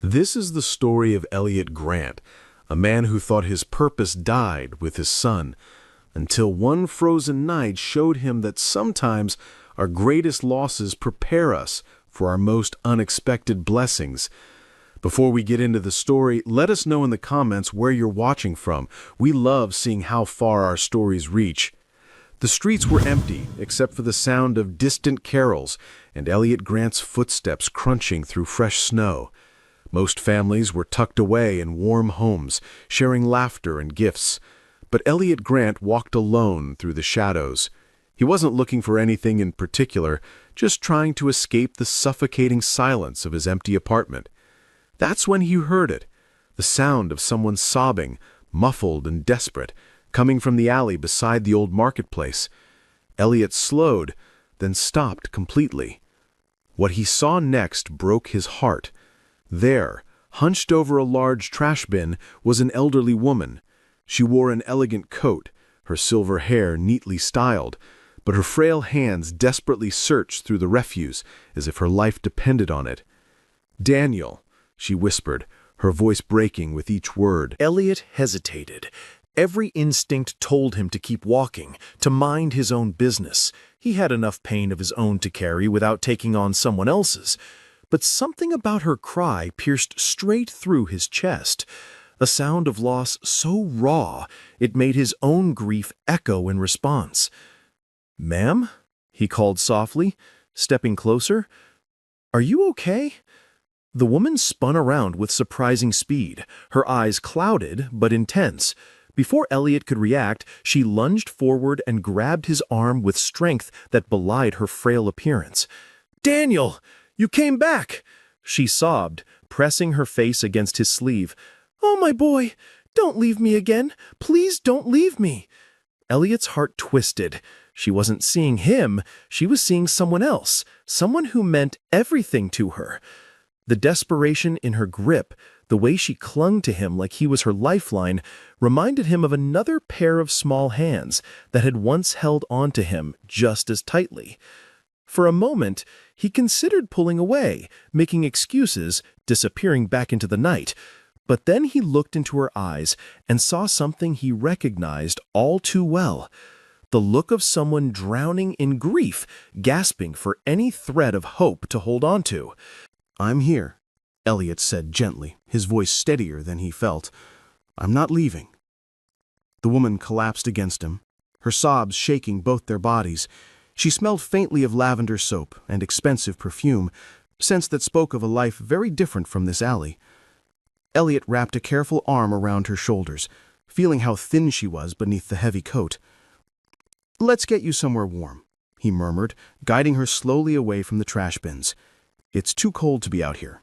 This is the story of Elliot Grant, a man who thought his purpose died with his son, until one frozen night showed him that sometimes our greatest losses prepare us for our most unexpected blessings. Before we get into the story, let us know in the comments where you're watching from. We love seeing how far our stories reach. The streets were empty, except for the sound of distant carols and Elliot Grant's footsteps crunching through fresh snow. Most families were tucked away in warm homes, sharing laughter and gifts. But Elliot Grant walked alone through the shadows. He wasn't looking for anything in particular, just trying to escape the suffocating silence of his empty apartment. That's when he heard it, the sound of someone sobbing, muffled and desperate, coming from the alley beside the old marketplace. Elliot slowed, then stopped completely. What he saw next broke his heart. There, hunched over a large trash bin, was an elderly woman. She wore an elegant coat, her silver hair neatly styled, but her frail hands desperately searched through the refuse as if her life depended on it. "Daniel," she whispered, her voice breaking with each word. Elliot hesitated. Every instinct told him to keep walking, to mind his own business. He had enough pain of his own to carry without taking on someone else's. But something about her cry pierced straight through his chest. A sound of loss so raw, it made his own grief echo in response. "Ma'am?" he called softly, stepping closer. "Are you okay?" The woman spun around with surprising speed, her eyes clouded but intense. Before Elliot could react, she lunged forward and grabbed his arm with strength that belied her frail appearance. "Daniel, you came back!" she sobbed, pressing her face against his sleeve. "Oh, my boy, don't leave me again. Please don't leave me." Elliot's heart twisted. She wasn't seeing him, she was seeing someone else, someone who meant everything to her. The desperation in her grip, the way she clung to him like he was her lifeline, reminded him of another pair of small hands that had once held on to him just as tightly. For a moment, he considered pulling away, making excuses, disappearing back into the night. But then he looked into her eyes and saw something he recognized all too well. The look of someone drowning in grief, gasping for any thread of hope to hold on to. "I'm here," Elliot said gently, his voice steadier than he felt. "I'm not leaving." The woman collapsed against him, her sobs shaking both their bodies. She smelled faintly of lavender soap and expensive perfume, scents that spoke of a life very different from this alley. Elliot wrapped a careful arm around her shoulders, feeling how thin she was beneath the heavy coat. "Let's get you somewhere warm," he murmured, guiding her slowly away from the trash bins. "It's too cold to be out here."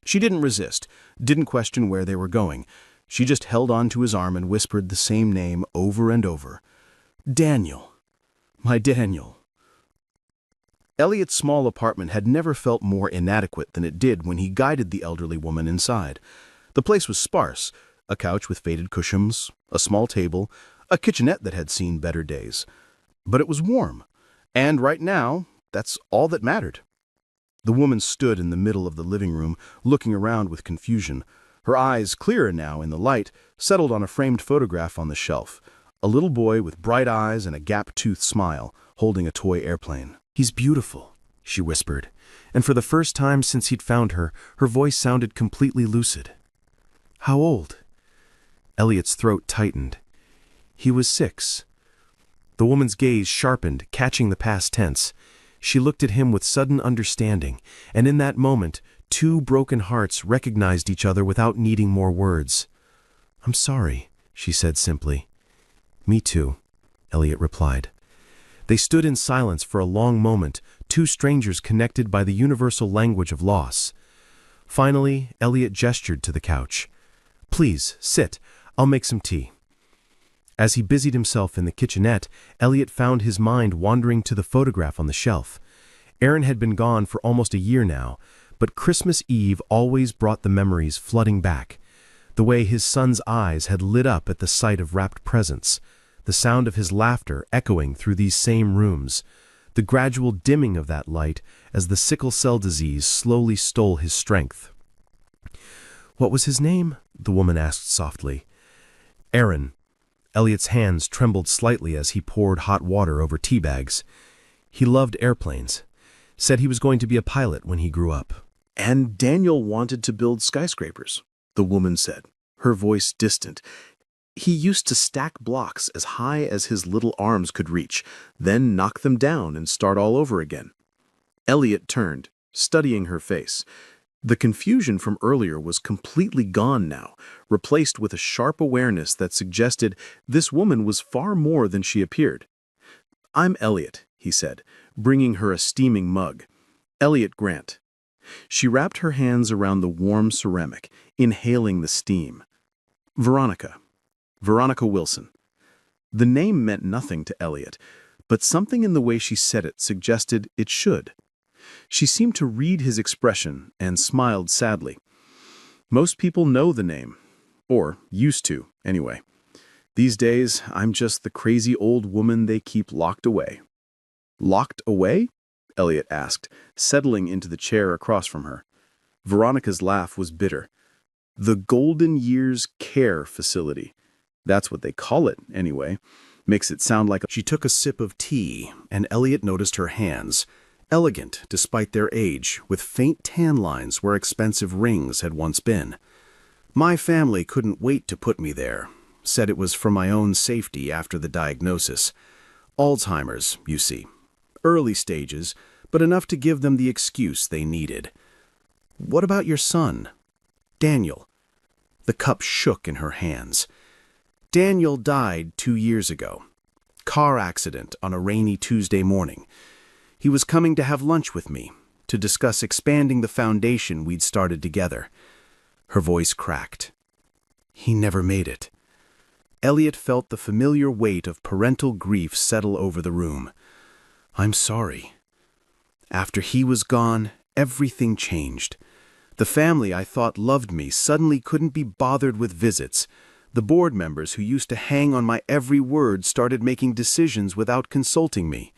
She didn't resist, didn't question where they were going. She just held on to his arm and whispered the same name over and over. "Daniel. My Daniel." Elliot's small apartment had never felt more inadequate than it did when he guided the elderly woman inside. The place was sparse, a couch with faded cushions, a small table, a kitchenette that had seen better days. But it was warm, and right now, that's all that mattered. The woman stood in the middle of the living room, looking around with confusion. Her eyes, clearer now in the light, settled on a framed photograph on the shelf. A little boy with bright eyes and a gap-toothed smile, holding a toy airplane. "He's beautiful," she whispered, and for the first time since he'd found her, her voice sounded completely lucid. "How old?" Elliot's throat tightened. "He was 6. The woman's gaze sharpened, catching the past tense. She looked at him with sudden understanding, and in that moment, two broken hearts recognized each other without needing more words. "I'm sorry," she said simply. "Me too," Elliot replied. They stood in silence for a long moment, two strangers connected by the universal language of loss. Finally, Elliot gestured to the couch. "Please, sit. I'll make some tea." As he busied himself in the kitchenette, Elliot found his mind wandering to the photograph on the shelf. Aaron had been gone for almost a year now, but Christmas Eve always brought the memories flooding back. The way his son's eyes had lit up at the sight of wrapped presents, the sound of his laughter echoing through these same rooms, the gradual dimming of that light as the sickle cell disease slowly stole his strength. "What was his name?" the woman asked softly. "Aaron." Elliot's hands trembled slightly as he poured hot water over tea bags. "He loved airplanes. Said he was going to be a pilot when he grew up." "And Daniel wanted to build skyscrapers," the woman said, her voice distant. "He used to stack blocks as high as his little arms could reach, then knock them down and start all over again." Elliot turned, studying her face. The confusion from earlier was completely gone now, replaced with a sharp awareness that suggested this woman was far more than she appeared. "I'm Elliot," he said, bringing her a steaming mug. "Elliot Grant." She wrapped her hands around the warm ceramic, inhaling the steam. "Veronica. Veronica Wilson." The name meant nothing to Elliot, but something in the way she said it suggested it should. She seemed to read his expression and smiled sadly. "Most people know the name. Or used to, anyway. These days, I'm just the crazy old woman they keep locked away." "Locked away?" Elliot asked, settling into the chair across from her. Veronica's laugh was bitter. "The Golden Years Care Facility. That's what they call it, anyway. Makes it sound like a—" She took a sip of tea, and Elliot noticed her hands, elegant despite their age, with faint tan lines where expensive rings had once been. "My family couldn't wait to put me there. Said it was for my own safety after the diagnosis. Alzheimer's, you see. Early stages, but enough to give them the excuse they needed." "What about your son, Daniel?" The cup shook in her hands. "Daniel died 2 years ago. Car accident on a rainy Tuesday morning. He was coming to have lunch with me, to discuss expanding the foundation we'd started together." Her voice cracked. "He never made it." Elliot felt the familiar weight of parental grief settle over the room. "I'm sorry." "After he was gone, everything changed. The family I thought loved me suddenly couldn't be bothered with visits. The board members who used to hang on my every word started making decisions without consulting me.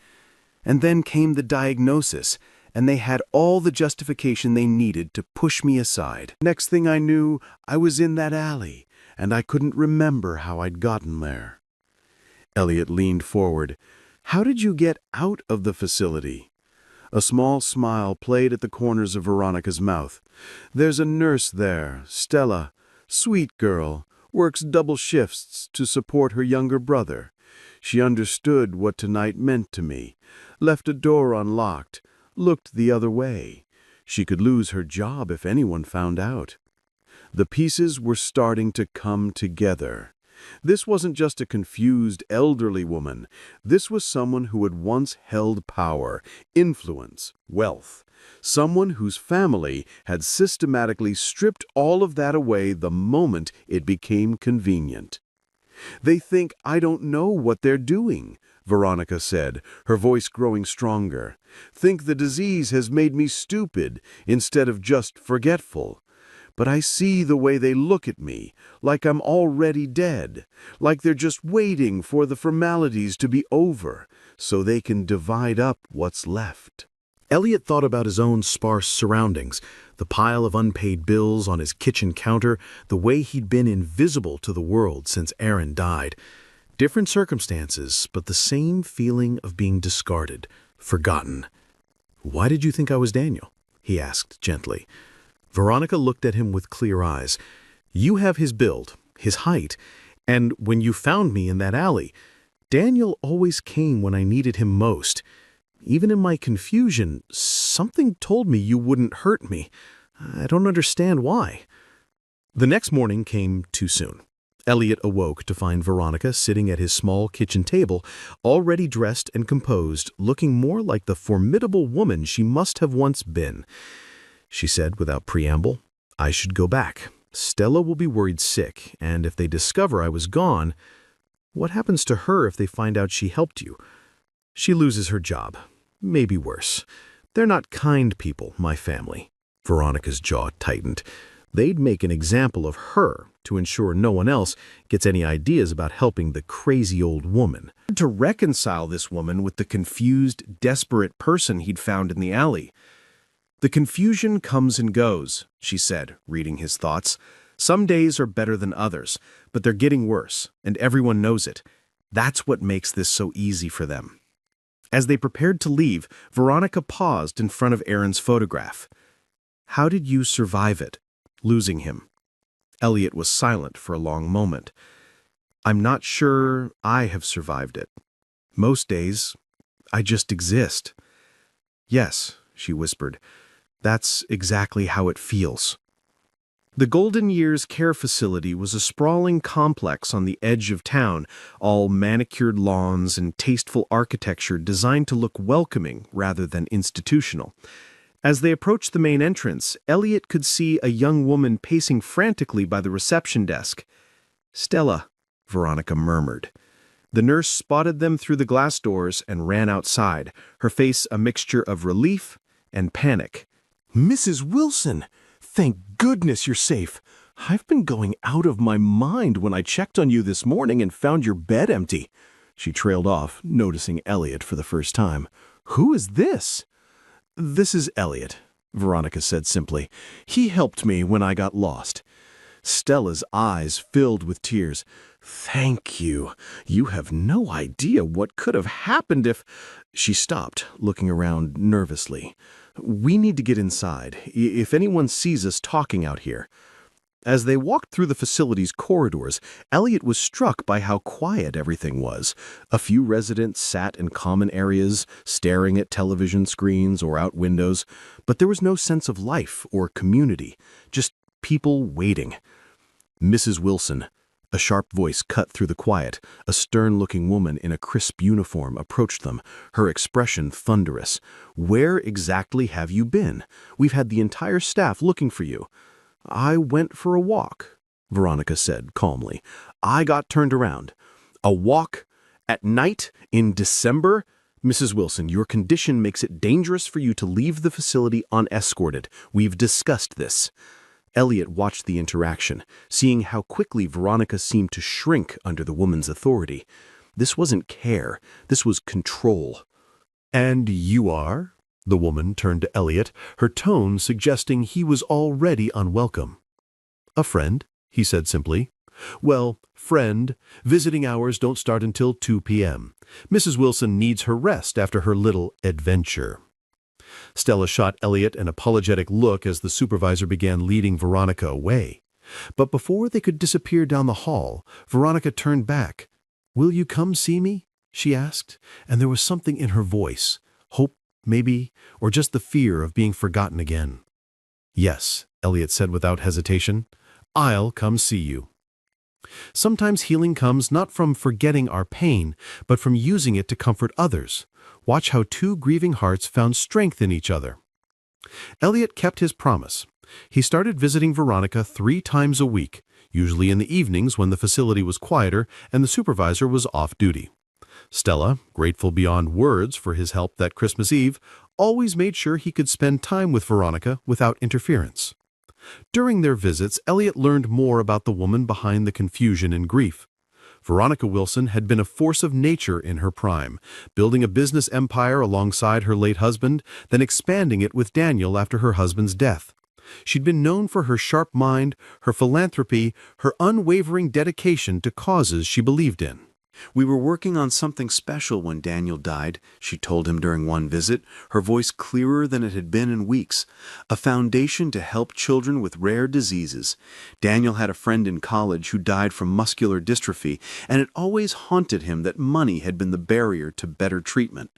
And then came the diagnosis, and they had all the justification they needed to push me aside. Next thing I knew, I was in that alley, and I couldn't remember how I'd gotten there." Elliot leaned forward. "How did you get out of the facility?" A small smile played at the corners of Veronica's mouth. "There's a nurse there, Stella. Sweet girl. Works double shifts to support her younger brother. She understood what tonight meant to me. Left a door unlocked. Looked the other way. She could lose her job if anyone found out." The pieces were starting to come together. This wasn't just a confused elderly woman. This was someone who had once held power, influence, wealth. Someone whose family had systematically stripped all of that away the moment it became convenient. "They think I don't know what they're doing," Veronica said, her voice growing stronger. "Think the disease has made me stupid instead of just forgetful. But I see the way they look at me, like I'm already dead, like they're just waiting for the formalities to be over so they can divide up what's left." Elliot thought about his own sparse surroundings, the pile of unpaid bills on his kitchen counter, the way he'd been invisible to the world since Aaron died. Different circumstances, but the same feeling of being discarded, forgotten. "Why did you think I was Daniel?" he asked gently. Veronica looked at him with clear eyes. "You have his build, his height, and when you found me in that alley, Daniel always came when I needed him most. Even in my confusion, something told me you wouldn't hurt me. I don't understand why." The next morning came too soon. Elliot awoke to find Veronica sitting at his small kitchen table, already dressed and composed, looking more like the formidable woman she must have once been. She said without preamble, "I should go back. Stella will be worried sick, and if they discover I was gone, what happens to her if they find out she helped you? She loses her job. Maybe worse. They're not kind people, my family." Veronica's jaw tightened. They'd make an example of her to ensure no one else gets any ideas about helping the crazy old woman. To reconcile this woman with the confused, desperate person he'd found in the alley. "The confusion comes and goes," she said, reading his thoughts. "Some days are better than others, but they're getting worse, and everyone knows it. That's what makes this so easy for them." As they prepared to leave, Veronica paused in front of Aaron's photograph. "How did you survive it, losing him?" Elliot was silent for a long moment. "I'm not sure I have survived it. Most days, I just exist." "Yes," she whispered, "that's exactly how it feels." The Golden Years Care Facility was a sprawling complex on the edge of town, all manicured lawns and tasteful architecture designed to look welcoming rather than institutional. As they approached the main entrance, Elliot could see a young woman pacing frantically by the reception desk. "Stella," Veronica murmured. The nurse spotted them through the glass doors and ran outside, her face a mixture of relief and panic. "Mrs. Wilson! Thank goodness you're safe. I've been going out of my mind when I checked on you this morning and found your bed empty." She trailed off, noticing Elliot for the first time. "Who is this?" "This is Elliot," Veronica said simply. "He helped me when I got lost." Stella's eyes filled with tears. "Thank you. You have no idea what could have happened if—" She stopped, looking around nervously. "We need to get inside, if anyone sees us talking out here." As they walked through the facility's corridors, Elliot was struck by how quiet everything was. A few residents sat in common areas, staring at television screens or out windows, but there was no sense of life or community, just people waiting. "Mrs. Wilson," a sharp voice cut through the quiet. A stern-looking woman in a crisp uniform approached them, her expression thunderous. "Where exactly have you been? We've had the entire staff looking for you." "I went for a walk," Veronica said calmly. "I got turned around." "A walk? At night? In December?" "Mrs. Wilson, your condition makes it dangerous for you to leave the facility unescorted. We've discussed this." Elliot watched the interaction, seeing how quickly Veronica seemed to shrink under the woman's authority. This wasn't care, this was control. "And you are?" The woman turned to Elliot, her tone suggesting he was already unwelcome. "A friend," he said simply. "Well, friend, visiting hours don't start until 2 p.m. Mrs. Wilson needs her rest after her little adventure." Stella shot Elliot an apologetic look as the supervisor began leading Veronica away. But before they could disappear down the hall, Veronica turned back. "Will you come see me?" she asked, and there was something in her voice, hope maybe, or just the fear of being forgotten again. "Yes," Elliot said without hesitation. "I'll come see you." Sometimes healing comes not from forgetting our pain, but from using it to comfort others. Watch how two grieving hearts found strength in each other. Elliot kept his promise. He started visiting Veronica 3 times a week, usually in the evenings when the facility was quieter and the supervisor was off duty. Stella, grateful beyond words for his help that Christmas Eve, always made sure he could spend time with Veronica without interference. During their visits, Elliot learned more about the woman behind the confusion and grief. Veronica Wilson had been a force of nature in her prime, building a business empire alongside her late husband, then expanding it with Daniel after her husband's death. She'd been known for her sharp mind, her philanthropy, her unwavering dedication to causes she believed in. "We were working on something special when Daniel died," she told him during one visit, her voice clearer than it had been in weeks. "A foundation to help children with rare diseases. Daniel had a friend in college who died from muscular dystrophy, and it always haunted him that money had been the barrier to better treatment."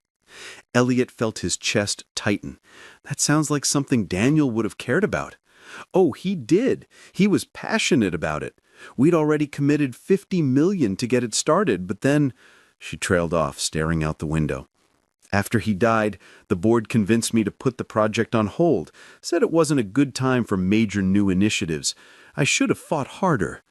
Elliot felt his chest tighten. That sounds like something Daniel would have cared about. Oh, he did. He was passionate about it. We'd already committed $50 million to get it started, but then— She trailed off, staring out the window. "After he died, the board convinced me to put the project on hold, said it wasn't a good time for major new initiatives. I should have fought harder."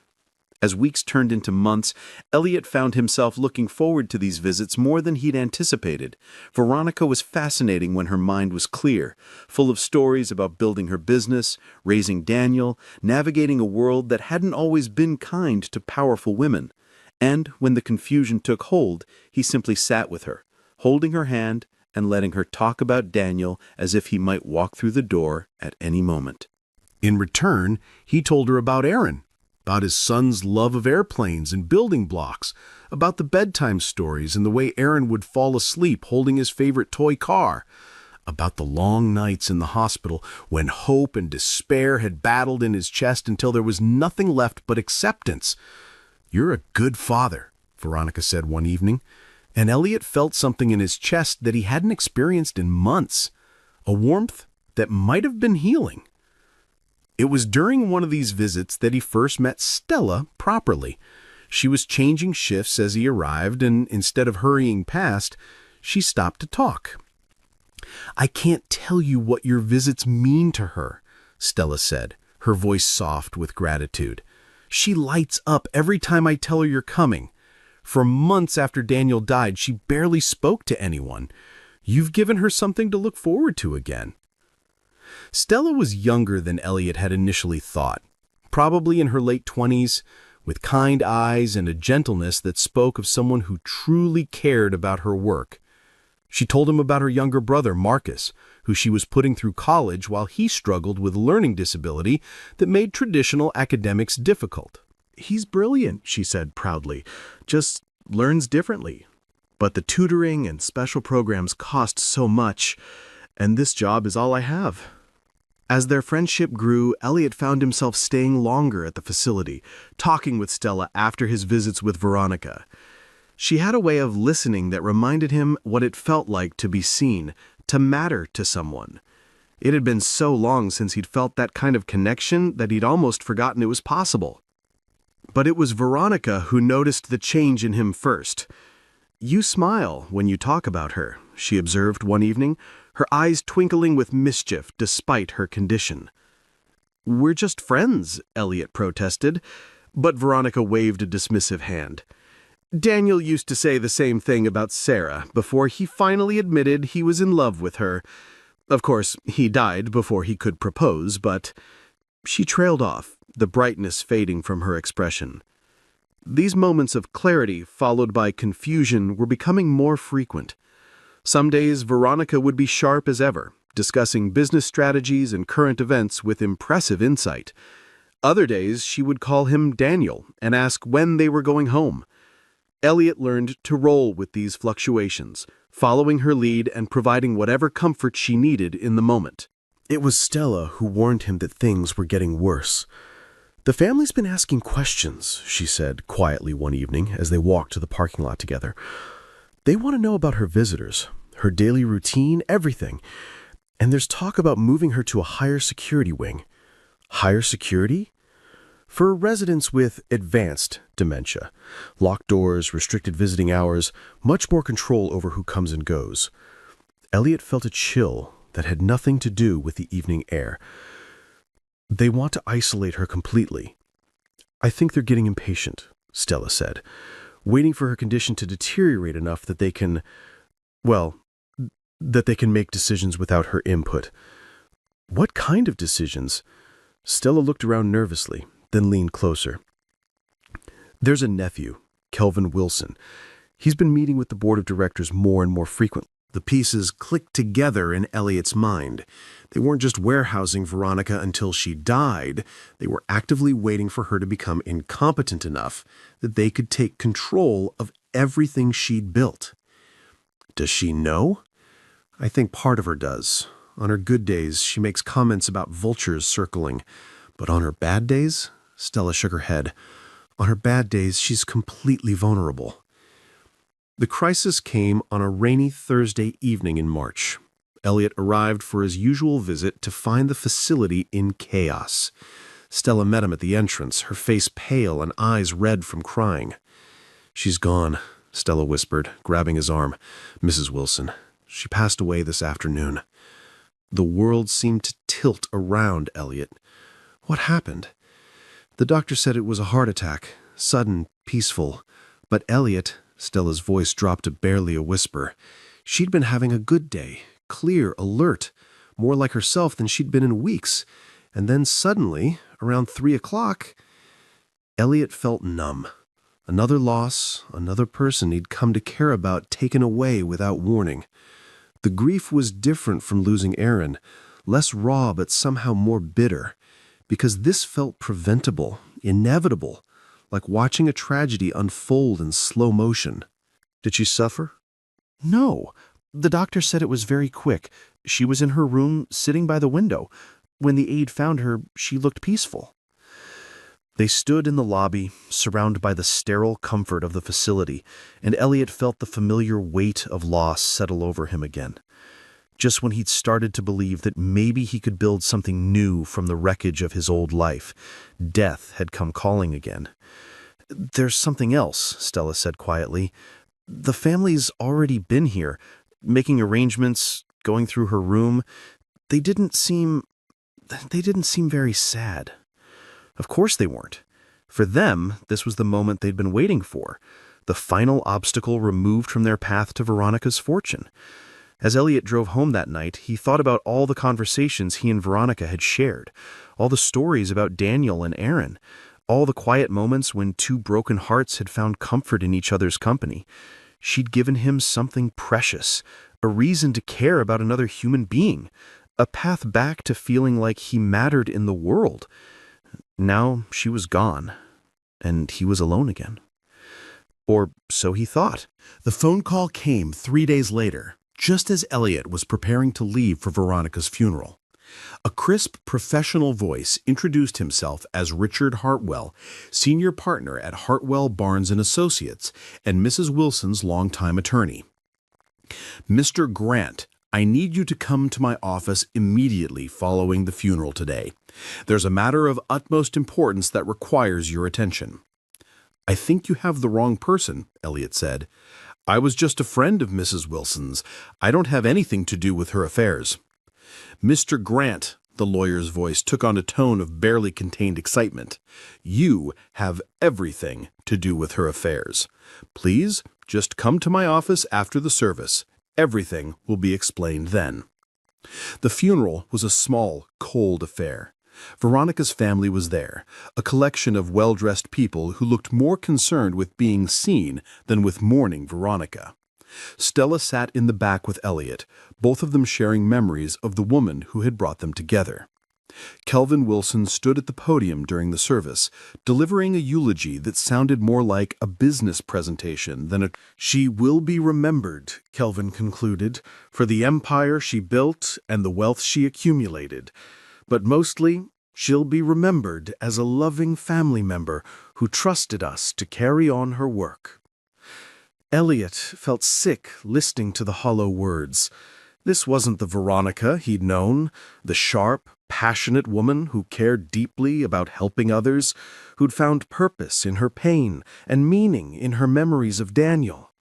As weeks turned into months, Elliot found himself looking forward to these visits more than he'd anticipated. Veronica was fascinating when her mind was clear, full of stories about building her business, raising Daniel, navigating a world that hadn't always been kind to powerful women. And when the confusion took hold, he simply sat with her, holding her hand and letting her talk about Daniel as if he might walk through the door at any moment. In return, he told her about Aaron, about his son's love of airplanes and building blocks, about the bedtime stories and the way Aaron would fall asleep holding his favorite toy car, about the long nights in the hospital when hope and despair had battled in his chest until there was nothing left but acceptance. "You're a good father," Veronica said one evening, and Elliot felt something in his chest that he hadn't experienced in months, a warmth that might have been healing. It was during one of these visits that he first met Stella properly. She was changing shifts as he arrived, and instead of hurrying past, she stopped to talk. "I can't tell you what your visits mean to her," Stella said, her voice soft with gratitude. "She lights up every time I tell her you're coming. For months after Daniel died, she barely spoke to anyone. You've given her something to look forward to again." Stella was younger than Elliot had initially thought, probably in her late 20s, with kind eyes and a gentleness that spoke of someone who truly cared about her work. She told him about her younger brother, Marcus, who she was putting through college while he struggled with a learning disability that made traditional academics difficult. "He's brilliant," she said proudly, "just learns differently. But the tutoring and special programs cost so much, and this job is all I have." As their friendship grew, Elliot found himself staying longer at the facility, talking with Stella after his visits with Veronica. She had a way of listening that reminded him what it felt like to be seen, to matter to someone. It had been so long since he'd felt that kind of connection that he'd almost forgotten it was possible. But it was Veronica who noticed the change in him first. "You smile when you talk about her," she observed one evening, her eyes twinkling with mischief despite her condition. "We're just friends," Elliot protested, but Veronica waved a dismissive hand. "Daniel used to say the same thing about Sarah before he finally admitted he was in love with her. Of course, he died before he could propose, but—" She trailed off, the brightness fading from her expression. These moments of clarity, followed by confusion, were becoming more frequent. Some days, Veronica would be sharp as ever, discussing business strategies and current events with impressive insight. Other days, she would call him Daniel and ask when they were going home. Elliot learned to roll with these fluctuations, following her lead and providing whatever comfort she needed in the moment. It was Stella who warned him that things were getting worse. "The family's been asking questions," she said quietly one evening as they walked to the parking lot together. "They want to know about her visitors, her daily routine, everything. And there's talk about moving her to a higher security wing." "Higher security?" "For residents with advanced dementia. Locked doors, restricted visiting hours, much more control over who comes and goes." Elliot felt a chill that had nothing to do with the evening air. "They want to isolate her completely." "I think they're getting impatient," Stella said, "waiting for her condition to deteriorate enough that they can, that they can make decisions without her input." "What kind of decisions?" Stella looked around nervously, then leaned closer. "There's a nephew, Kelvin Wilson. He's been meeting with the board of directors more and more frequently." The pieces clicked together in Elliot's mind. They weren't just warehousing Veronica until she died. They were actively waiting for her to become incompetent enough that they could take control of everything she'd built. Does she know? I think part of her does. On her good days, she makes comments about vultures circling. But on her bad days, Stella shook her head. On her bad days, she's completely vulnerable. The crisis came on a rainy Thursday evening in March. Elliot arrived for his usual visit to find the facility in chaos. Stella met him at the entrance, her face pale and eyes red from crying. "She's gone," Stella whispered, grabbing his arm. "Mrs. Wilson. She passed away this afternoon." The world seemed to tilt around Elliot. What happened? The doctor said it was a heart attack, sudden, peaceful. But Elliot, Stella's voice dropped to barely a whisper. She'd been having a good day, clear, alert, more like herself than she'd been in weeks. And then suddenly, around 3 o'clock, Elliot felt numb. Another loss, another person he'd come to care about taken away without warning. The grief was different from losing Aaron, less raw but somehow more bitter, because this felt preventable, inevitable, like watching a tragedy unfold in slow motion. Did she suffer? No. The doctor said it was very quick. She was in her room, sitting by the window. When the aide found her, she looked peaceful. They stood in the lobby, surrounded by the sterile comfort of the facility, and Elliot felt the familiar weight of loss settle over him again. Just when he'd started to believe that maybe he could build something new from the wreckage of his old life, death had come calling again. "There's something else," Stella said quietly. "The family's already been here, making arrangements, going through her room. They didn't seem very sad." Of course they weren't. For them, this was the moment they'd been waiting for, the final obstacle removed from their path to Veronica's fortune. As Elliot drove home that night, he thought about all the conversations he and Veronica had shared, all the stories about Daniel and Aaron, all the quiet moments when two broken hearts had found comfort in each other's company. She'd given him something precious, a reason to care about another human being, a path back to feeling like he mattered in the world. Now she was gone, and he was alone again. Or so he thought. The phone call came 3 days later, just as Elliot was preparing to leave for Veronica's funeral. A crisp, professional voice introduced himself as Richard Hartwell, senior partner at Hartwell, Barnes & Associates, and Mrs. Wilson's longtime attorney. "Mr. Grant, I need you to come to my office immediately following the funeral today. There's a matter of utmost importance that requires your attention." "I think you have the wrong person," Elliot said. "I was just a friend of Mrs. Wilson's. I don't have anything to do with her affairs." "Mr. Grant," the lawyer's voice took on a tone of barely contained excitement, "you have everything to do with her affairs. Please, just come to my office after the service. Everything will be explained then." The funeral was a small, cold affair. Veronica's family was there, a collection of well-dressed people who looked more concerned with being seen than with mourning Veronica. Stella sat in the back with Elliot, both of them sharing memories of the woman who had brought them together. Kelvin Wilson stood at the podium during the service, delivering a eulogy that sounded more like a business presentation than a... "She will be remembered," Kelvin concluded, "for the empire she built and the wealth she accumulated. But mostly, she'll be remembered as a loving family member who trusted us to carry on her work." Elliot felt sick listening to the hollow words. This wasn't the Veronica he'd known, the sharp, passionate woman who cared deeply about helping others, who'd found purpose in her pain and meaning in her memories of Daniel.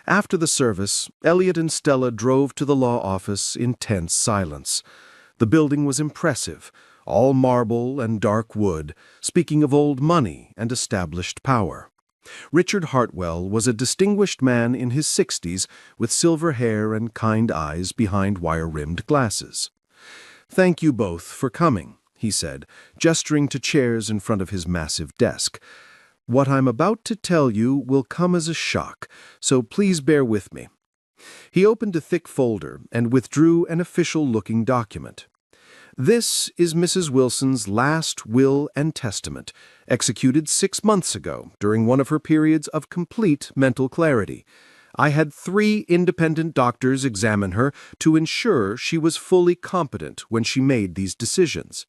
After the service, Elliot and Stella drove to the law office in tense silence. The building was impressive, all marble and dark wood, speaking of old money and established power. Richard Hartwell was a distinguished man in his 60s with silver hair and kind eyes behind wire-rimmed glasses. "Thank you both for coming," he said, gesturing to chairs in front of his massive desk. "What I'm about to tell you will come as a shock, so please bear with me." He opened a thick folder and withdrew an official-looking document. "This is Mrs. Wilson's last will and testament, executed 6 months ago during one of her periods of complete mental clarity. I had 3 independent doctors examine her to ensure she was fully competent when she made these decisions."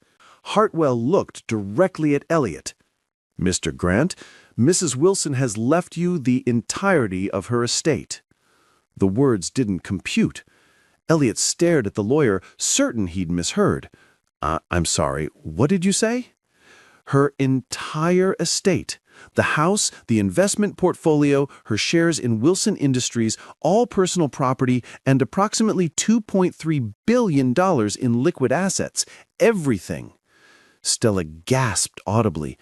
Hartwell looked directly at Elliot. "Mr. Grant, Mrs. Wilson has left you the entirety of her estate." The words didn't compute. Elliot stared at the lawyer, certain he'd misheard. I'm sorry, what did you say?" "Her entire estate. The house, the investment portfolio, her shares in Wilson Industries, all personal property, and approximately $2.3 billion in liquid assets. Everything." Stella gasped audibly.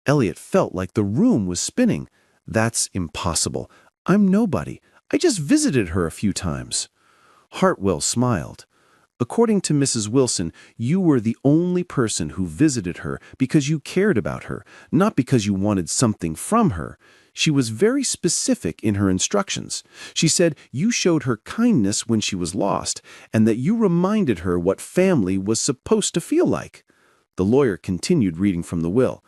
Elliot felt like the room was spinning. "That's impossible. I'm nobody. I just visited her a few times." Hartwell smiled. "According to Mrs. Wilson, you were the only person who visited her because you cared about her, not because you wanted something from her. She was very specific in her instructions. She said you showed her kindness when she was lost, and that you reminded her what family was supposed to feel like. The lawyer continued reading from the will.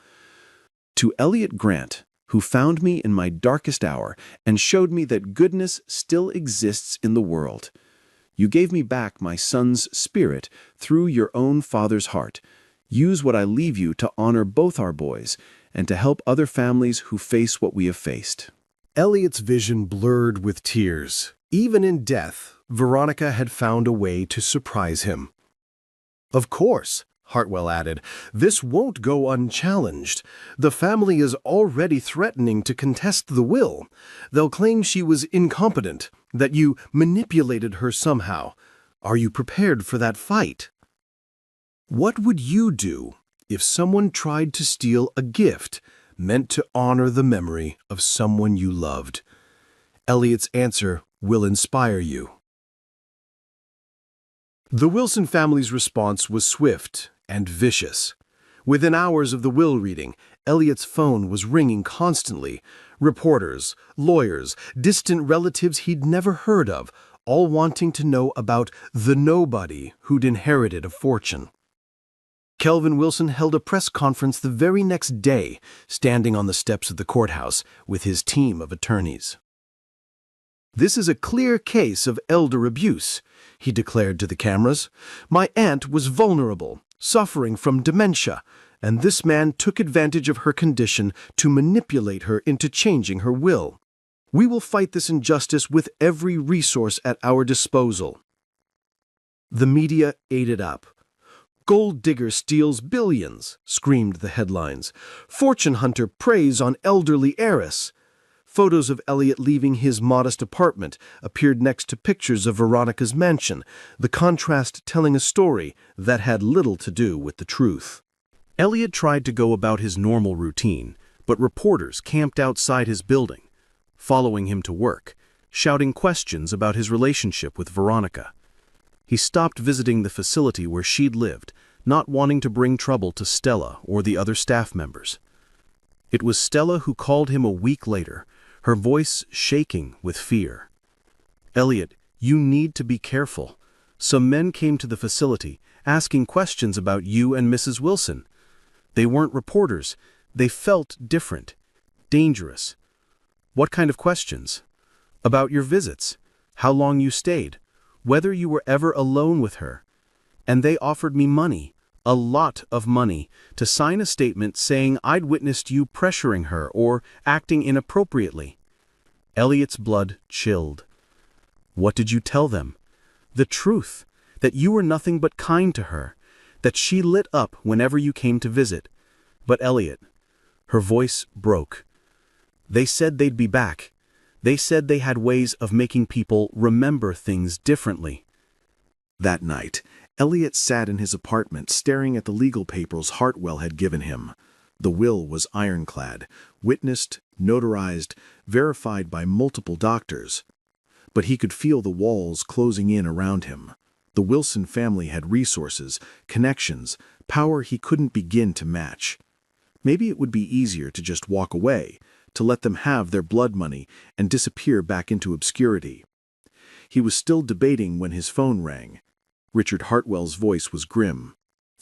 To Elliot Grant, who found me in my darkest hour and showed me that goodness still exists in the world. You gave me back my son's spirit through your own father's heart. Use what I leave you to honor both our boys and to help other families who face what we have faced. Elliot's vision blurred with tears. Even in death, Veronica had found a way to surprise him. Of course, Hartwell added, this won't go unchallenged. The family is already threatening to contest the will. They'll claim she was incompetent, that you manipulated her somehow. Are you prepared for that fight? What would you do if someone tried to steal a gift meant to honor the memory of someone you loved? Elliot's answer will inspire you. The Wilson family's response was swift and vicious. Within hours of the will reading, Elliot's phone was ringing constantly. Reporters, lawyers, distant relatives he'd never heard of, all wanting to know about the nobody who'd inherited a fortune. Kelvin Wilson held a press conference the very next day, standing on the steps of the courthouse with his team of attorneys. This is a clear case of elder abuse, he declared to the cameras. My aunt was vulnerable, suffering from dementia, and this man took advantage of her condition to manipulate her into changing her will. We will fight this injustice with every resource at our disposal. The media ate it up. Gold digger steals billions, screamed the headlines. Fortune hunter preys on elderly heiress. Photos of Elliot leaving his modest apartment appeared next to pictures of Veronica's mansion, the contrast telling a story that had little to do with the truth. Elliot tried to go about his normal routine, but reporters camped outside his building, following him to work, shouting questions about his relationship with Veronica. He stopped visiting the facility where she'd lived, not wanting to bring trouble to Stella or the other staff members. It was Stella who called him a week later, her voice shaking with fear. Elliot, you need to be careful. Some men came to the facility, asking questions about you and Mrs. Wilson. They weren't reporters. They felt different, dangerous. What kind of questions? About your visits, how long you stayed, whether you were ever alone with her. And they offered me money, a lot of money, to sign a statement saying I'd witnessed you pressuring her or acting inappropriately. Elliot's blood chilled. What did you tell them? The truth, that you were nothing but kind to her, that she lit up whenever you came to visit. But Elliot, her voice broke. They said they'd be back. They said they had ways of making people remember things differently. That night, Elliot sat in his apartment staring at the legal papers Hartwell had given him. The will was ironclad, witnessed, notarized, verified by multiple doctors. But he could feel the walls closing in around him. The Wilson family had resources, connections, power he couldn't begin to match. Maybe it would be easier to just walk away, to let them have their blood money and disappear back into obscurity. He was still debating when his phone rang. Richard Hartwell's voice was grim.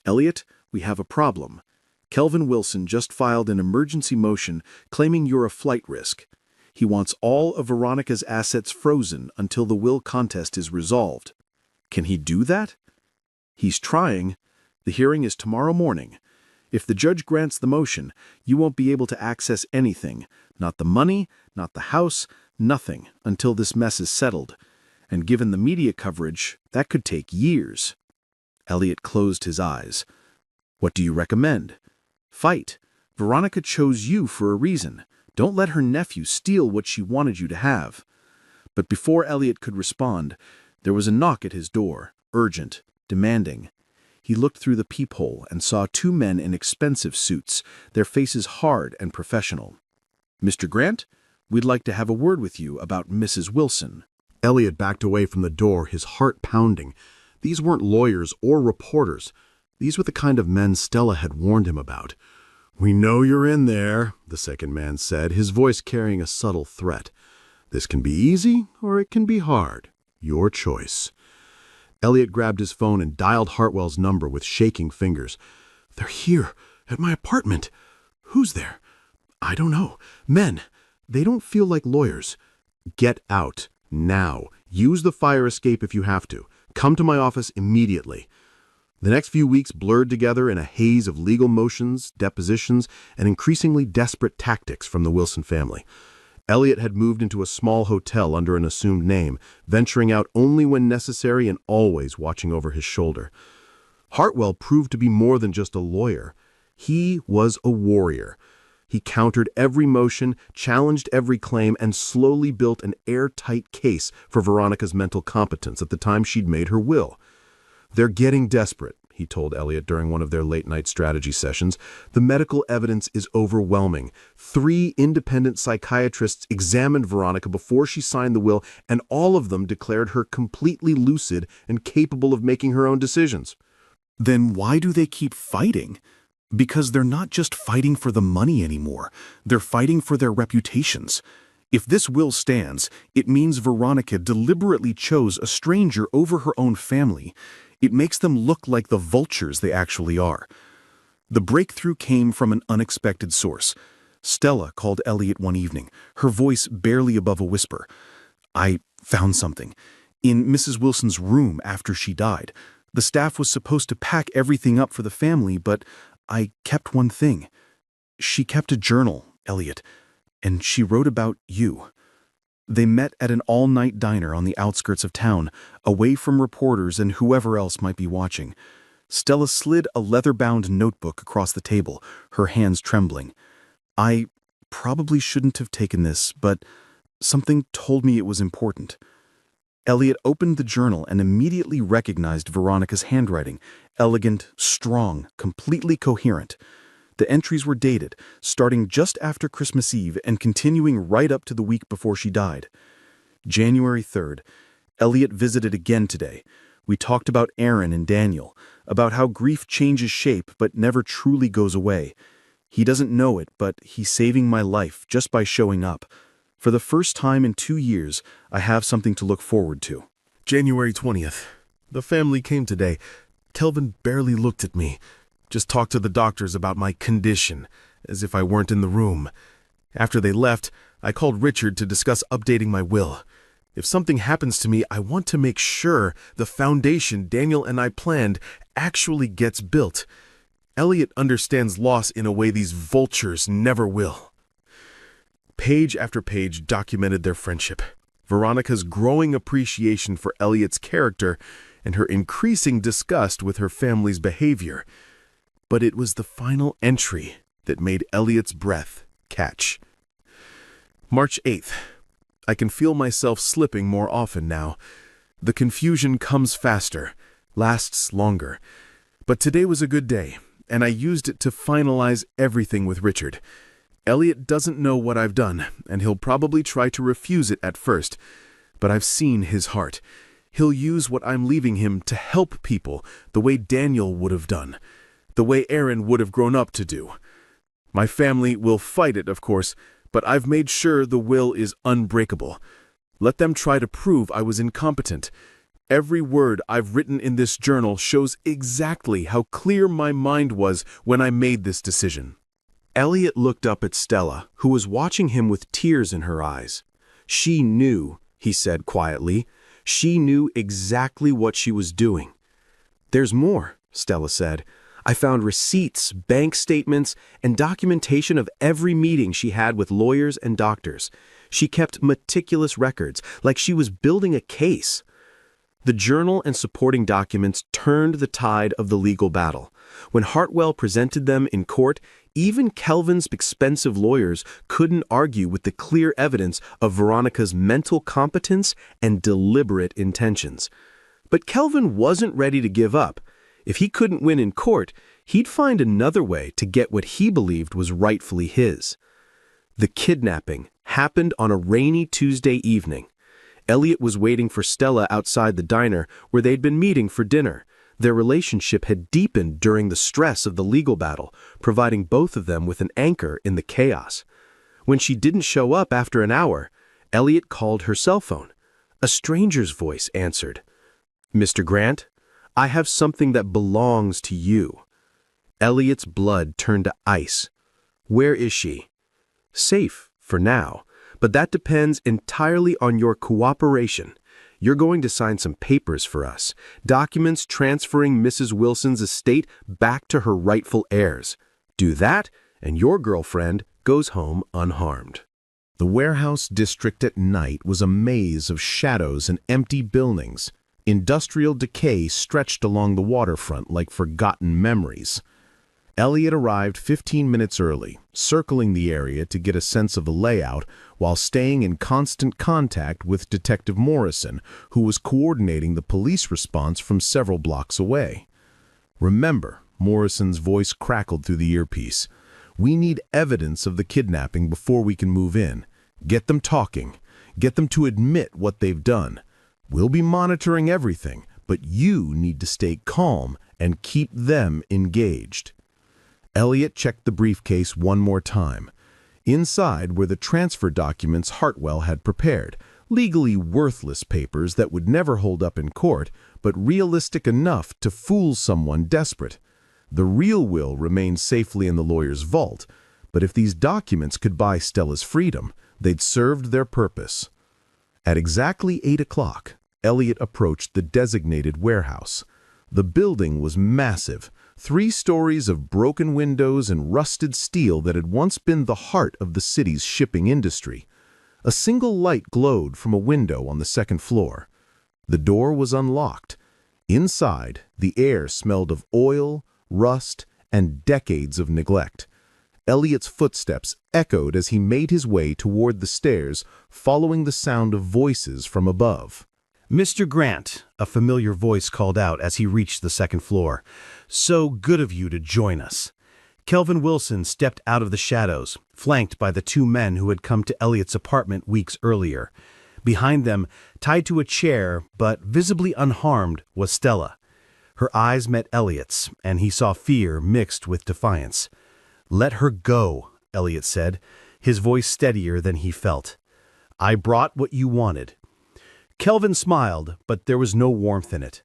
Elliot, we have a problem. Kelvin Wilson just filed an emergency motion claiming you're a flight risk. He wants all of Veronica's assets frozen until the will contest is resolved. Can he do that? He's trying. The hearing is tomorrow morning. If the judge grants the motion, you won't be able to access anything, not the money, not the house, nothing, until this mess is settled. And given the media coverage, that could take years. Elliot closed his eyes. What do you recommend? Fight. Veronica chose you for a reason. Don't let her nephew steal what she wanted you to have. But before Elliot could respond, there was a knock at his door, urgent, demanding. He looked through the peephole and saw two men in expensive suits, their faces hard and professional. Mr. Grant, we'd like to have a word with you about Mrs. Wilson. Elliot backed away from the door, his heart pounding. These weren't lawyers or reporters. These were the kind of men Stella had warned him about. "We know you're in there," the second man said, his voice carrying a subtle threat. "This can be easy or it can be hard. Your choice." Elliot grabbed his phone and dialed Hartwell's number with shaking fingers. "They're here, at my apartment. Who's there?" "I don't know. Men. They don't feel like lawyers." "Get out. Now. Use the fire escape if you have to. Come to my office immediately." The next few weeks blurred together in a haze of legal motions, depositions, and increasingly desperate tactics from the Wilson family. Elliot had moved into a small hotel under an assumed name, venturing out only when necessary and always watching over his shoulder. Hartwell proved to be more than just a lawyer. He was a warrior. He countered every motion, challenged every claim, and slowly built an airtight case for Veronica's mental competence at the time she'd made her will. "They're getting desperate," he told Elliot during one of their late-night strategy sessions. "The medical evidence is overwhelming. 3 independent psychiatrists examined Veronica before she signed the will, and all of them declared her completely lucid and capable of making her own decisions." Then why do they keep fighting? Because they're not just fighting for the money anymore. They're fighting for their reputations. If this will stands, it means Veronica deliberately chose a stranger over her own family. It makes them look like the vultures they actually are. The breakthrough came from an unexpected source. Stella called Elliot one evening, her voice barely above a whisper. "I found something. In Mrs. Wilson's room after she died. The staff was supposed to pack everything up for the family, but I kept one thing. She kept a journal, Elliot, and she wrote about you." They met at an all-night diner on the outskirts of town, away from reporters and whoever else might be watching. Stella slid a leather-bound notebook across the table, her hands trembling. "I probably shouldn't have taken this, but something told me it was important." Elliot opened the journal and immediately recognized Veronica's handwriting, elegant, strong, completely coherent. The entries were dated, starting just after Christmas Eve and continuing right up to the week before she died. January 3rd. Elliot visited again today. We talked about Aaron and Daniel, about how grief changes shape but never truly goes away. He doesn't know it, but he's saving my life just by showing up. For the first time in 2 years, I have something to look forward to. January 20th. The family came today. Kelvin barely looked at me. Just talked to the doctors about my condition, as if I weren't in the room. After they left, I called Richard to discuss updating my will. If something happens to me, I want to make sure the foundation Daniel and I planned actually gets built. Elliot understands loss in a way these vultures never will. Page after page documented their friendship, Veronica's growing appreciation for Elliot's character, and her increasing disgust with her family's behavior. But it was the final entry that made Elliot's breath catch. March 8th. I can feel myself slipping more often now. The confusion comes faster, lasts longer. But today was a good day, and I used it to finalize everything with Richard. Elliot doesn't know what I've done, and he'll probably try to refuse it at first. But I've seen his heart. He'll use what I'm leaving him to help people the way Daniel would have done, the way Aaron would have grown up to do. My family will fight it, of course, but I've made sure the will is unbreakable. Let them try to prove I was incompetent. Every word I've written in this journal shows exactly how clear my mind was when I made this decision. Elliot looked up at Stella, who was watching him with tears in her eyes. "She knew," he said quietly. "She knew exactly what she was doing." "There's more," Stella said. "I found receipts, bank statements, and documentation of every meeting she had with lawyers and doctors. She kept meticulous records, like she was building a case." The journal and supporting documents turned the tide of the legal battle. When Hartwell presented them in court, even Kelvin's expensive lawyers couldn't argue with the clear evidence of Veronica's mental competence and deliberate intentions. But Kelvin wasn't ready to give up. If he couldn't win in court, he'd find another way to get what he believed was rightfully his. The kidnapping happened on a rainy Tuesday evening. Elliot was waiting for Stella outside the diner where they'd been meeting for dinner. Their relationship had deepened during the stress of the legal battle, providing both of them with an anchor in the chaos. When she didn't show up after an hour, Elliot called her cell phone. A stranger's voice answered. "Mr. Grant, I have something that belongs to you." Elliot's blood turned to ice. "Where is she?" "Safe, for now, but that depends entirely on your cooperation. You're going to sign some papers for us, documents transferring Mrs. Wilson's estate back to her rightful heirs. Do that, and your girlfriend goes home unharmed." The warehouse district at night was a maze of shadows and empty buildings. Industrial decay stretched along the waterfront like forgotten memories. Elliot arrived 15 minutes early, circling the area to get a sense of the layout while staying in constant contact with Detective Morrison, who was coordinating the police response from several blocks away. "Remember," Morrison's voice crackled through the earpiece, "we need evidence of the kidnapping before we can move in. Get them talking. Get them to admit what they've done. We'll be monitoring everything, but you need to stay calm and keep them engaged." Elliot checked the briefcase one more time. Inside were the transfer documents Hartwell had prepared, legally worthless papers that would never hold up in court, but realistic enough to fool someone desperate. The real will remained safely in the lawyer's vault, but if these documents could buy Stella's freedom, they'd served their purpose. At exactly 8 o'clock, Elliot approached the designated warehouse. The building was massive, 3 stories of broken windows and rusted steel that had once been the heart of the city's shipping industry. A single light glowed from a window on the second floor. The door was unlocked. Inside, the air smelled of oil, rust, and decades of neglect. Elliot's footsteps echoed as he made his way toward the stairs, following the sound of voices from above. "Mr. Grant," a familiar voice called out as he reached the second floor. "So good of you to join us." Kelvin Wilson stepped out of the shadows, flanked by the 2 men who had come to Elliot's apartment weeks earlier. Behind them, tied to a chair, but visibly unharmed, was Stella. Her eyes met Elliot's, and he saw fear mixed with defiance. "Let her go," Elliot said, his voice steadier than he felt. "I brought what you wanted." Kelvin smiled, but there was no warmth in it.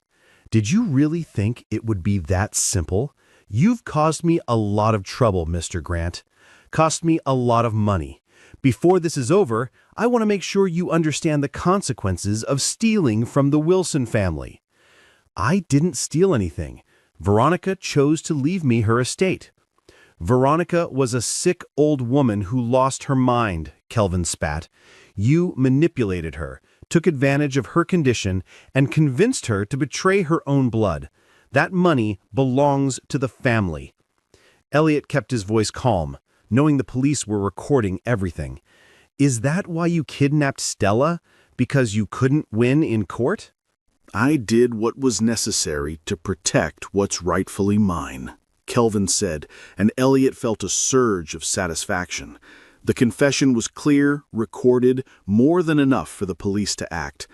"Did you really think it would be that simple? You've caused me a lot of trouble, Mr. Grant. Cost me a lot of money. Before this is over, I want to make sure you understand the consequences of stealing from the Wilson family." "I didn't steal anything. Veronica chose to leave me her estate." "Veronica was a sick old woman who lost her mind," Kelvin spat. "You manipulated her, took advantage of her condition, and convinced her to betray her own blood. That money belongs to the family." Elliot kept his voice calm, knowing the police were recording everything. "Is that why you kidnapped Stella? Because you couldn't win in court?" "I did what was necessary to protect what's rightfully mine," Kelvin said, and Elliot felt a surge of satisfaction. The confession was clear, recorded, more than enough for the police to act.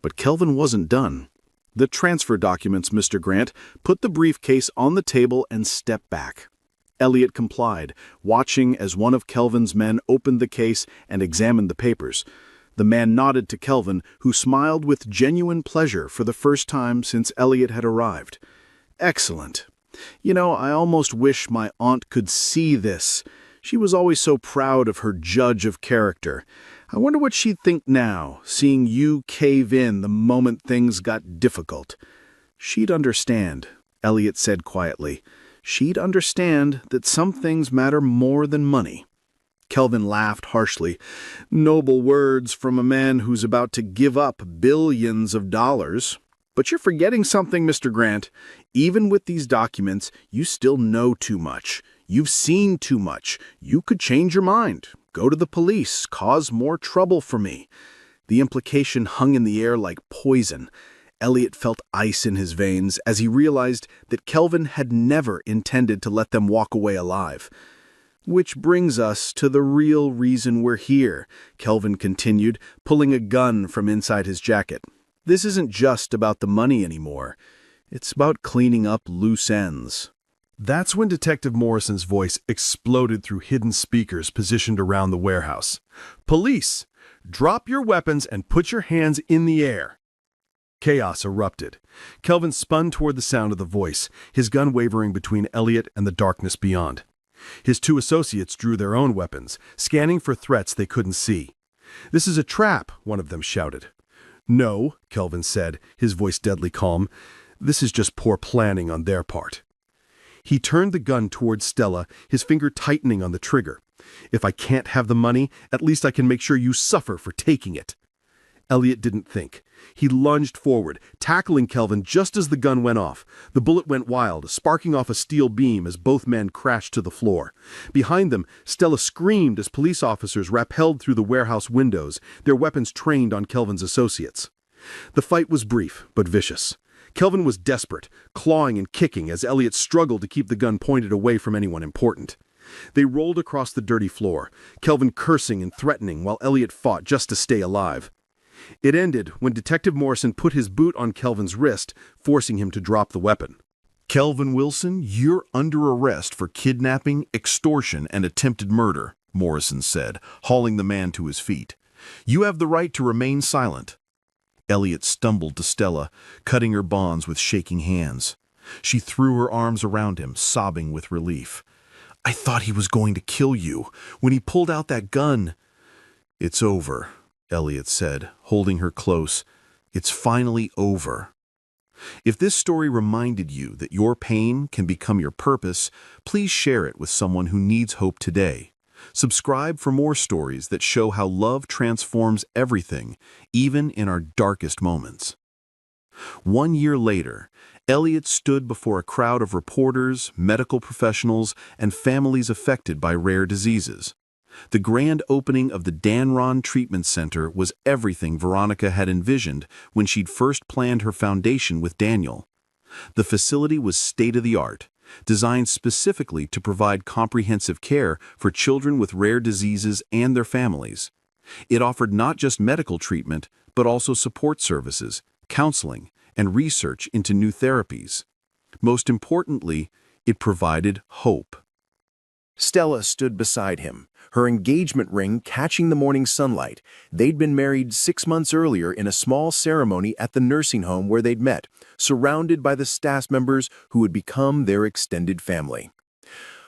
But Kelvin wasn't done. "The transfer documents, Mr. Grant." Put the briefcase on the table and step back. Elliot complied, watching as one of Kelvin's men opened the case and examined the papers. The man nodded to Kelvin, who smiled with genuine pleasure for the first time since Elliot had arrived. "Excellent. You know, I almost wish my aunt could see this. She was always so proud of her judge of character. I wonder what she'd think now, seeing you cave in the moment things got difficult." "She'd understand," Elliot said quietly. "She'd understand that some things matter more than money." Kelvin laughed harshly. "Noble words from a man who's about to give up billions of dollars. But you're forgetting something, Mr. Grant. Even with these documents, you still know too much. You've seen too much. You could change your mind, go to the police, cause more trouble for me." The implication hung in the air like poison. Elliot felt ice in his veins as he realized that Kelvin had never intended to let them walk away alive. "Which brings us to the real reason we're here," Kelvin continued, pulling a gun from inside his jacket. "This isn't just about the money anymore. It's about cleaning up loose ends. That's when Detective Morrison's voice exploded through hidden speakers positioned around the warehouse. "Police! Drop your weapons and put your hands in the air!" Chaos erupted. Kelvin spun toward the sound of the voice, his gun wavering between Elliot and the darkness beyond. His two associates drew their own weapons, scanning for threats they couldn't see. "This is a trap," one of them shouted. "No," Kelvin said, his voice deadly calm. "This is just poor planning on their part." He turned the gun toward Stella, his finger tightening on the trigger. "If I can't have the money, at least I can make sure you suffer for taking it." Elliot didn't think. He lunged forward, tackling Kelvin just as the gun went off. The bullet went wild, sparking off a steel beam as both men crashed to the floor. Behind them, Stella screamed as police officers rappelled through the warehouse windows, their weapons trained on Kelvin's associates. The fight was brief, but vicious. Kelvin was desperate, clawing and kicking as Elliot struggled to keep the gun pointed away from anyone important. They rolled across the dirty floor, Kelvin cursing and threatening while Elliot fought just to stay alive. It ended when Detective Morrison put his boot on Kelvin's wrist, forcing him to drop the weapon. Kelvin Wilson, you're under arrest for kidnapping, extortion, and attempted murder, Morrison said, hauling the man to his feet. You have the right to remain silent. Elliot stumbled to Stella, cutting her bonds with shaking hands. She threw her arms around him, sobbing with relief. I thought he was going to kill you when he pulled out that gun. It's over, Elliot said, holding her close. It's finally over. If this story reminded you that your pain can become your purpose, please share it with someone who needs hope today. Subscribe for more stories that show how love transforms everything, even in our darkest moments. 1 year later, Elliot stood before a crowd of reporters, medical professionals, and families affected by rare diseases. The grand opening of the Danron Treatment Center was everything Veronica had envisioned when she'd first planned her foundation with Daniel. The facility was state-of-the-art, designed specifically to provide comprehensive care for children with rare diseases and their families. It offered not just medical treatment, but also support services, counseling, and research into new therapies. Most importantly, it provided hope. Stella stood beside him, her engagement ring catching the morning sunlight. They'd been married 6 months earlier in a small ceremony at the nursing home where they'd met, surrounded by the staff members who would become their extended family.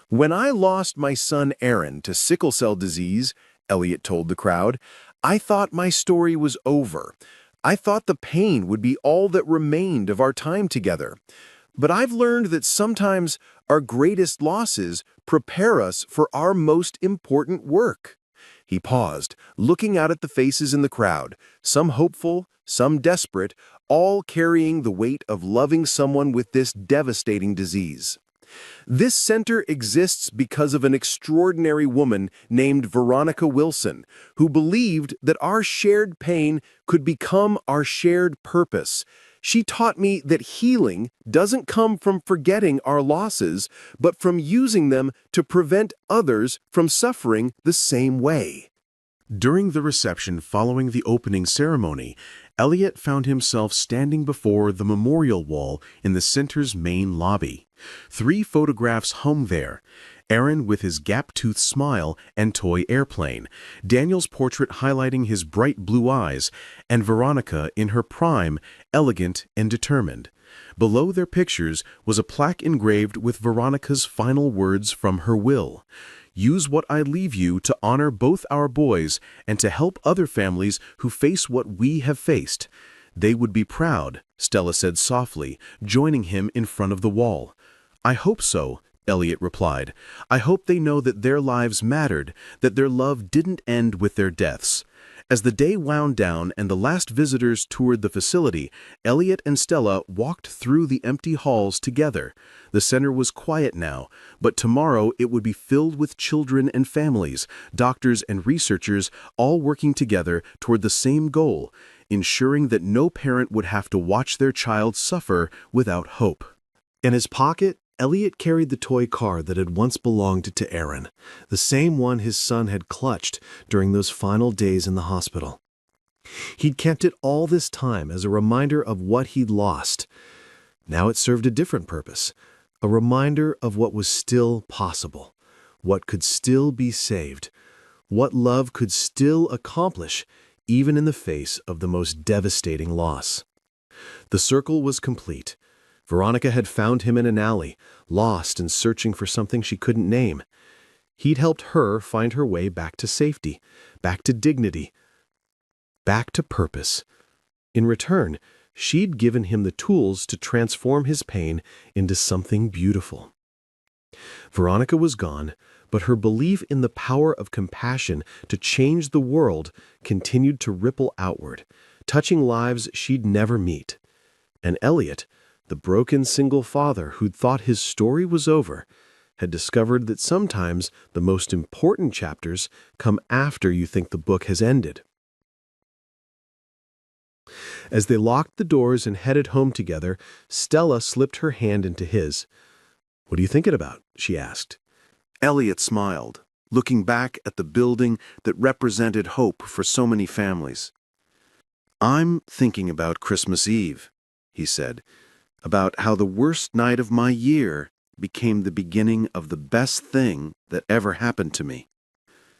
When I lost my son Aaron to sickle cell disease, Elliot told the crowd, I thought my story was over. I thought the pain would be all that remained of our time together. But I've learned that sometimes our greatest losses prepare us for our most important work. He paused, looking out at the faces in the crowd, some hopeful, some desperate, all carrying the weight of loving someone with this devastating disease. This center exists because of an extraordinary woman named Veronica Wilson, who believed that our shared pain could become our shared purpose. She taught me that healing doesn't come from forgetting our losses, but from using them to prevent others from suffering the same way. During the reception following the opening ceremony, Elliot found himself standing before the memorial wall in the center's main lobby. 3 photographs hung there: Aaron with his gap-toothed smile and toy airplane, Daniel's portrait highlighting his bright blue eyes, and Veronica in her prime, elegant and determined. Below their pictures was a plaque engraved with Veronica's final words from her will. Use what I leave you to honor both our boys and to help other families who face what we have faced. They would be proud, Stella said softly, joining him in front of the wall. I hope so, Elliot replied. I hope they know that their lives mattered, that their love didn't end with their deaths. As the day wound down and the last visitors toured the facility, Elliot and Stella walked through the empty halls together. The center was quiet now, but tomorrow it would be filled with children and families, doctors and researchers, all working together toward the same goal, ensuring that no parent would have to watch their child suffer without hope. In his pocket, Elliot carried the toy car that had once belonged to Aaron, the same one his son had clutched during those final days in the hospital. He'd kept it all this time as a reminder of what he'd lost. Now it served a different purpose, a reminder of what was still possible, what could still be saved, what love could still accomplish, even in the face of the most devastating loss. The circle was complete. Veronica had found him in an alley, lost and searching for something she couldn't name. He'd helped her find her way back to safety, back to dignity, back to purpose. In return, she'd given him the tools to transform his pain into something beautiful. Veronica was gone, but her belief in the power of compassion to change the world continued to ripple outward, touching lives she'd never meet. And Elliot, the broken single father who'd thought his story was over, had discovered that sometimes the most important chapters come after you think the book has ended. As they locked the doors and headed home together, Stella slipped her hand into his. "What are you thinking about?" she asked. Elliot smiled, looking back at the building that represented hope for so many families. "I'm thinking about Christmas Eve," he said, "about how the worst night of my year became the beginning of the best thing that ever happened to me.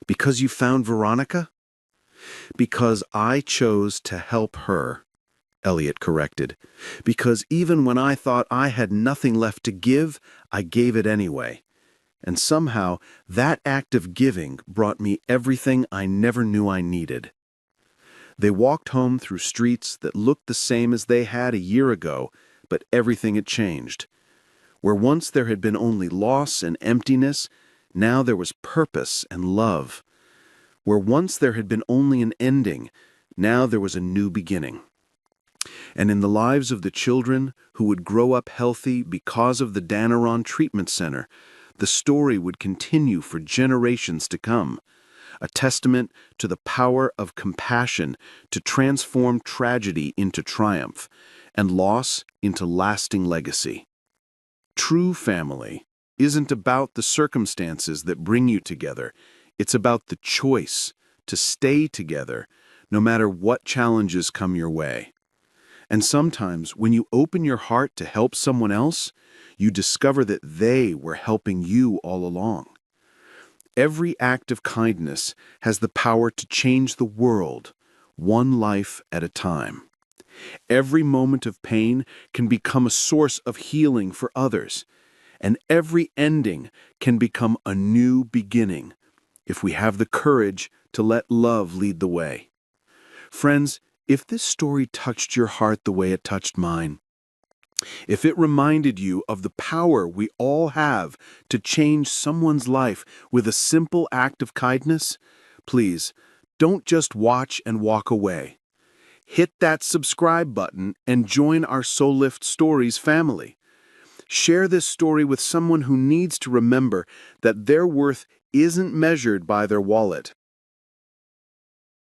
Because you found Veronica? Because I chose to help her," Elliot corrected. "Because even when I thought I had nothing left to give, I gave it anyway. And somehow that act of giving brought me everything I never knew I needed." They walked home through streets that looked the same as they had a year ago, but everything had changed. Where once there had been only loss and emptiness, now there was purpose and love. Where once there had been only an ending, now there was a new beginning. And in the lives of the children who would grow up healthy because of the Danaron Treatment Center, the story would continue for generations to come, a testament to the power of compassion to transform tragedy into triumph and loss into lasting legacy. True family isn't about the circumstances that bring you together. It's about the choice to stay together no matter what challenges come your way. And sometimes when you open your heart to help someone else, you discover that they were helping you all along. Every act of kindness has the power to change the world, one life at a time. Every moment of pain can become a source of healing for others, and every ending can become a new beginning if we have the courage to let love lead the way. Friends, if this story touched your heart the way it touched mine, if it reminded you of the power we all have to change someone's life with a simple act of kindness, please don't just watch and walk away. Hit that subscribe button and join our Soul Lift Stories family. Share this story with someone who needs to remember that their worth isn't measured by their wallet,